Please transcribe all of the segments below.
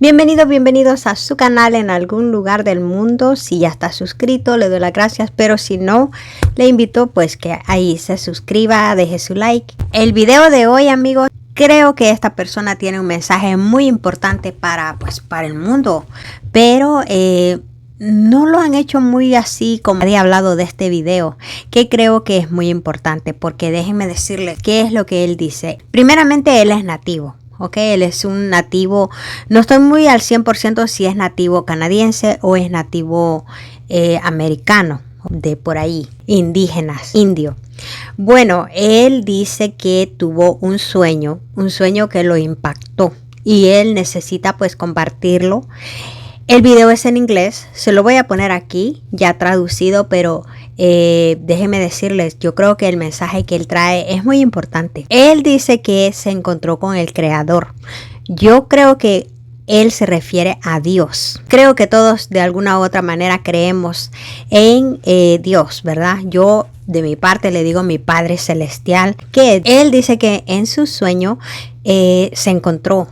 Bienvenidos a su canal en algún lugar del mundo. Si ya está suscrito, le doy las gracias, pero si no, le invito pues que ahí se suscriba, deje su like. El video de hoy, amigos, creo que esta persona tiene un mensaje muy importante para el mundo, pero no lo han hecho muy así como había hablado de este video, que creo que es muy importante, porque déjenme decirles qué es lo que él dice. Primeramente, él es nativo. Ok, él es un nativo, no estoy muy al 100% si es nativo canadiense o es nativo americano, de por ahí, indígenas, indio. Bueno, él dice que tuvo un sueño que lo impactó y él necesita pues compartirlo. El video es en inglés, se lo voy a poner aquí ya traducido, pero déjenme decirles, yo creo que el mensaje que él trae es muy importante. Él dice que se encontró con el Creador. Yo creo que él se refiere a Dios. Creo que todos de alguna u otra manera creemos en Dios, ¿verdad? Yo de mi parte le digo mi Padre Celestial, que él dice que en su sueño se encontró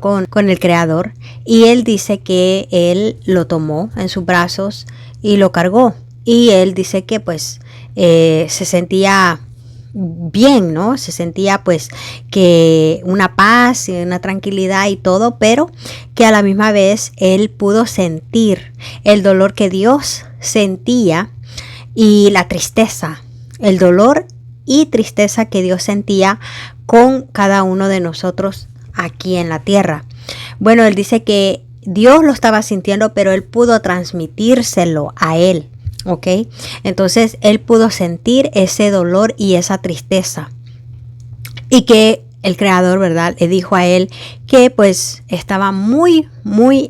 con el Creador, y él dice que él lo tomó en sus brazos y lo cargó, y él dice que pues se sentía bien, ¿no? Se sentía pues que una paz y una tranquilidad y todo, pero que a la misma vez él pudo sentir el dolor que Dios sentía y la tristeza, el dolor y tristeza que Dios sentía con cada uno de nosotros aquí en la tierra. Bueno, él dice que Dios lo estaba sintiendo, pero él pudo transmitírselo a él. ¿Ok? Entonces él pudo sentir ese dolor y esa tristeza, y que el Creador, ¿verdad?, le dijo a él que pues estaba muy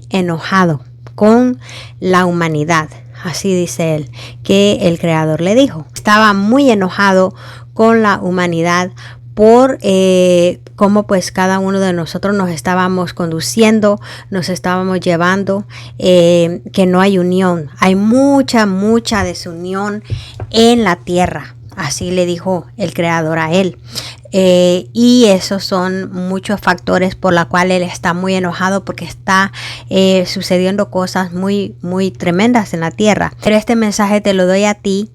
enojado con la humanidad. Así dice él, que el Creador le dijo, estaba muy enojado con la humanidad por cómo pues cada uno de nosotros nos estábamos conduciendo, nos estábamos llevando, que no hay unión, hay mucha desunión en la tierra. Así le dijo el Creador a él. Y esos son muchos factores por los cuales él está muy enojado, porque está sucediendo cosas muy tremendas en la tierra. Pero este mensaje te lo doy a ti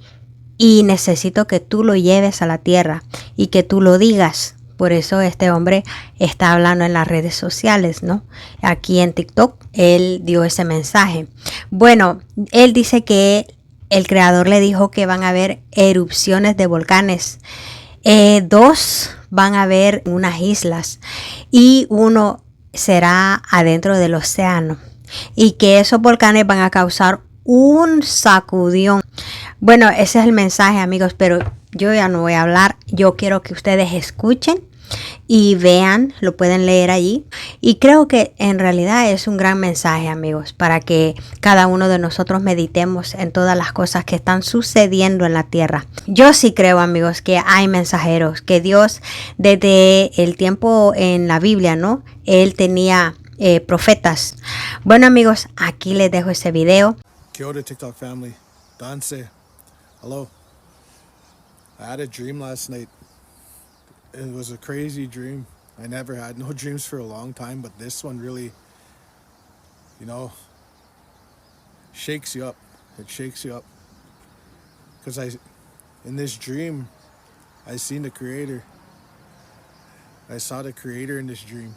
y necesito que tú lo lleves a la tierra y que tú lo digas. Por eso este hombre está hablando en las redes sociales, ¿no? Aquí en TikTok él dio ese mensaje. Bueno, él dice que el Creador le dijo que van a haber erupciones de volcanes. Dos van a haber unas islas y uno será adentro del océano, y que esos volcanes van a causar un sacudión. Bueno, ese es el mensaje, amigos, pero yo ya no voy a hablar. Yo quiero que ustedes escuchen y vean, lo pueden leer allí. Y creo que en realidad es un gran mensaje, amigos, para que cada uno de nosotros meditemos en todas las cosas que están sucediendo en la tierra. Yo sí creo, amigos, que hay mensajeros, que Dios desde el tiempo en la Biblia, ¿no? Él tenía profetas. Bueno, amigos, aquí les dejo ese video. Kia ora, TikTok family. Danse. Hello. I had a dream last night. It was a crazy dream. I never had no dreams for a long time, but this one really, shakes you up. It shakes you up. Because in this dream, I seen the Creator. I saw the Creator in this dream.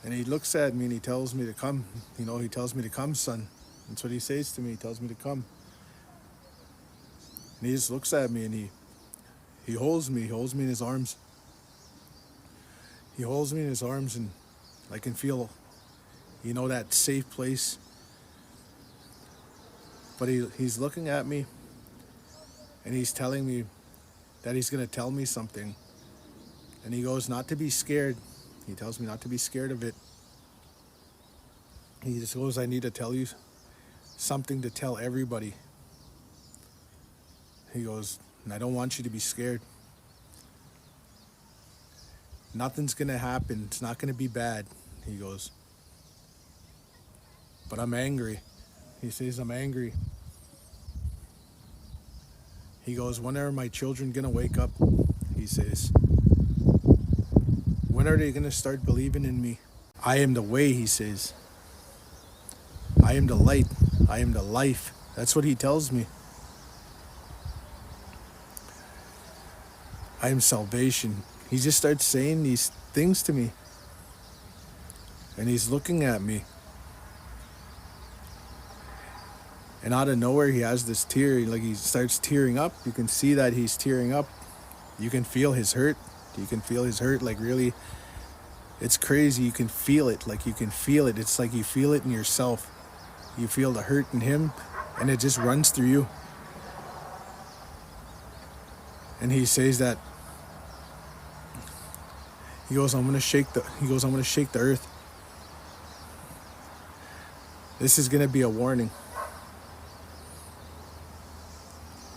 And he looks at me and he tells me to come. He tells me to come, son. That's what he says to me. He tells me to come. And he just looks at me and he holds me. He holds me in his arms. He holds me in his arms, and I can feel, that safe place. But he's looking at me, and he's telling me that he's going to tell me something. And he goes, not to be scared. He tells me not to be scared of it. He just goes, I need to tell you something to tell everybody. He goes, and I don't want you to be scared. Nothing's going to happen. It's not going to be bad. He goes, but I'm angry. He says, I'm angry. He goes, when are my children going to wake up? He says, when are they going to start believing in me? I am the way, he says. I am the light. I am the life. That's what he tells me. I am salvation. He just starts saying these things to me. And he's looking at me. And out of nowhere, he has this tear. Like, he starts tearing up. You can see that he's tearing up. You can feel his hurt. You can feel his hurt. Like, really, it's crazy. You can feel it. Like, you can feel it. It's like you feel it in yourself. You feel the hurt in him, and it just runs through you. And he says that, he goes, I'm gonna shake the earth. This is gonna be a warning.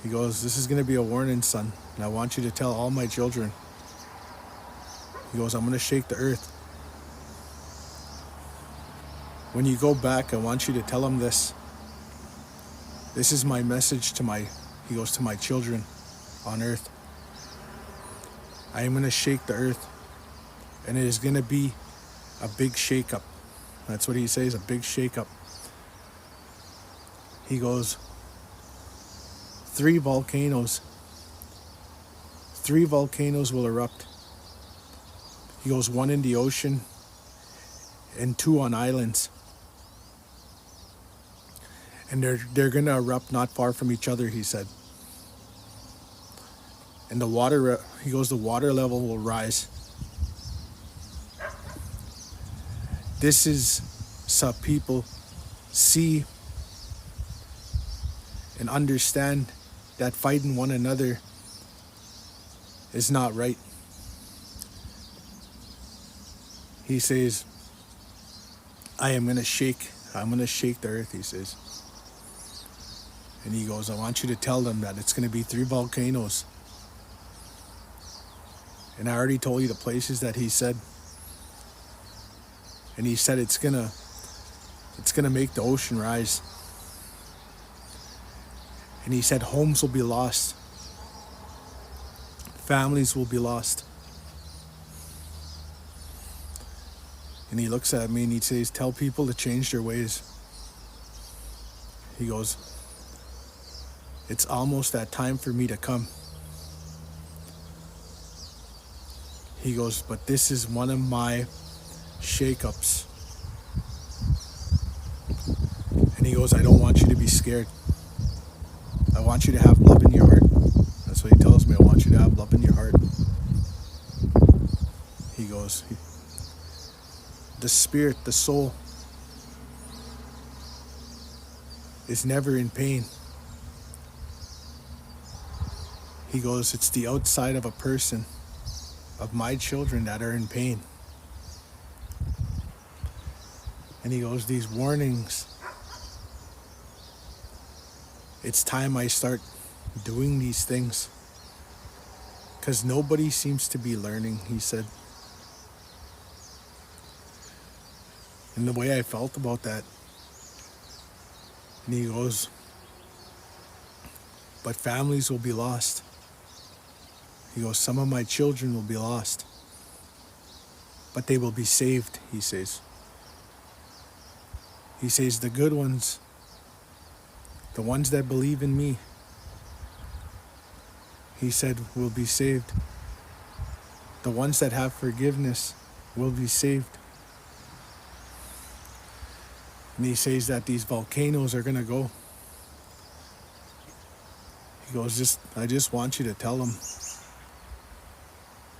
He goes, this is gonna be a warning, son. And I want you to tell all my children. He goes, I'm gonna shake the earth. When you go back, I want you to tell them this. This is my message to my children on earth. I am gonna shake the earth. And it is gonna be a big shakeup. That's what he says, a big shakeup. He goes, 3 volcanoes will erupt. He goes, 1 in the ocean and 2 on islands. And they're gonna erupt not far from each other, he said. And the water level will rise. This is so people see and understand that fighting one another is not right. He says, I'm gonna shake the earth, he says. And he goes, I want you to tell them that it's gonna be 3 volcanoes. And I already told you the places that he said. And he said it's gonna make the ocean rise. And he said homes will be lost. Families will be lost. And he looks at me and he says, tell people to change their ways. He goes, it's almost that time for me to come. He goes, but this is one of my shakeups. And he goes, I don't want you to be scared. I want you to have love in your heart. That's what he tells me. I want you to have love in your heart. He goes, the spirit, the soul, is never in pain. He goes, it's the outside of a person, of my children, that are in pain. And he goes, these warnings, it's time I start doing these things. Because nobody seems to be learning, he said. And the way I felt about that. And he goes, but families will be lost. He goes, some of my children will be lost. But they will be saved, he says. He says, the good ones, the ones that believe in me, he said, will be saved. The ones that have forgiveness will be saved. And he says that these volcanoes are going to go. He goes, I just want you to tell them,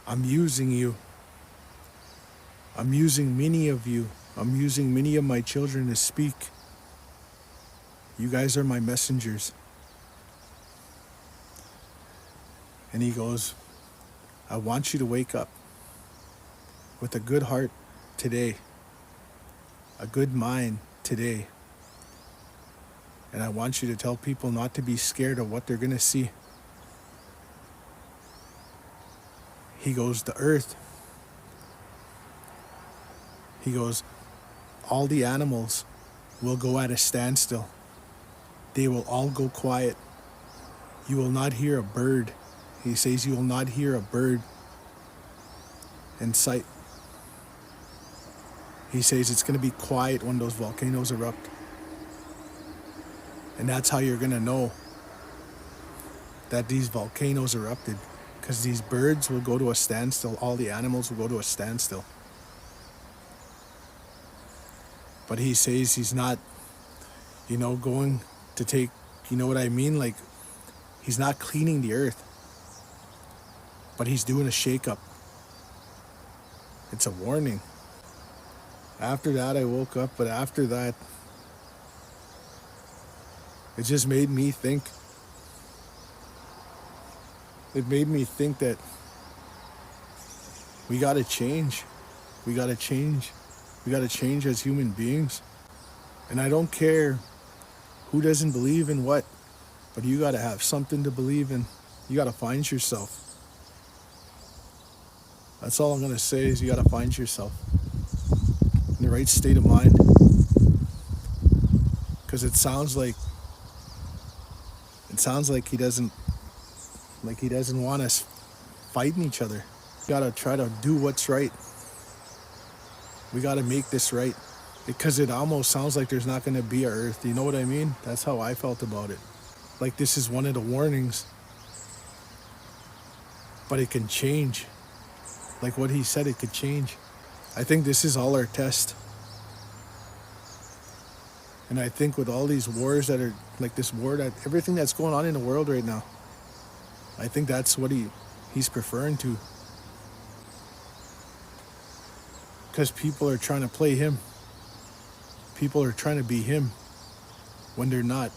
I'm using you. I'm using many of you. I'm using many of my children to speak. You guys are my messengers. And he goes, I want you to wake up with a good heart today, a good mind today. And I want you to tell people not to be scared of what they're going to see. He goes, the earth. He goes, all the animals will go at a standstill. They will all go quiet. You will not hear a bird. He says you will not hear a bird in sight. He says it's going to be quiet when those volcanoes erupt. And that's how you're going to know that these volcanoes erupted. Because these birds will go to a standstill. All the animals will go to a standstill. But he says he's not, going to take, you know what I mean? Like, he's not cleaning the earth. But he's doing a shake-up. It's a warning. After that, I woke up. But after that, it just made me think. It made me think that we gotta change. We gotta change. We gotta change as human beings. And I don't care who doesn't believe in what, but you gotta have something to believe in. You gotta find yourself. That's all I'm gonna say is you gotta find yourself in the right state of mind. Because it sounds like he doesn't want us fighting each other. We gotta try to do what's right. We gotta make this right. Because it almost sounds like there's not gonna be an earth. You know what I mean? That's how I felt about it. Like this is one of the warnings. But it can change. Like what he said, it could change. I think this is all our test. And I think with all these wars that are, like this war, that everything that's going on in the world right now, I think that's what he's preferring to. Because people are trying to play him. People are trying to be him when they're not.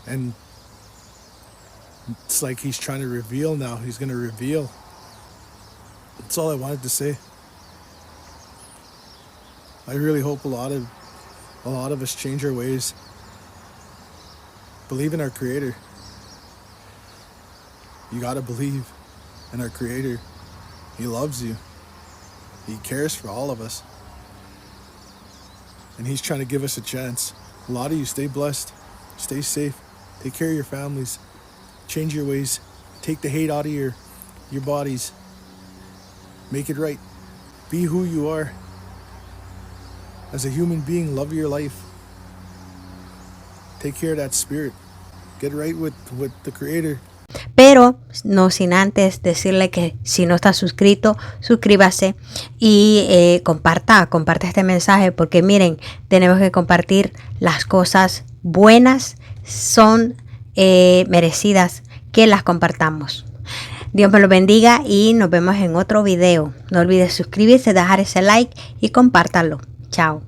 And it's like he's trying to reveal now. He's going to reveal. That's all I wanted to say. I really hope a lot of us change our ways. Believe in our Creator. You gotta believe in our Creator. He loves you. He cares for all of us. And He's trying to give us a chance. A lot of you stay blessed. Stay safe. Take care of your families. Change your ways. Take the hate out of your bodies. Make it right. Be who you are. As a human being, love your life. Take care of that spirit. Get right with the Creator. Pero no sin antes decirle que si no está suscrito, suscríbase y comparta este mensaje, porque miren, tenemos que compartir las cosas buenas, son merecidas que las compartamos. Dios me lo bendiga y nos vemos en otro video. No olvides suscribirse, dejar ese like y compártalo. Chao.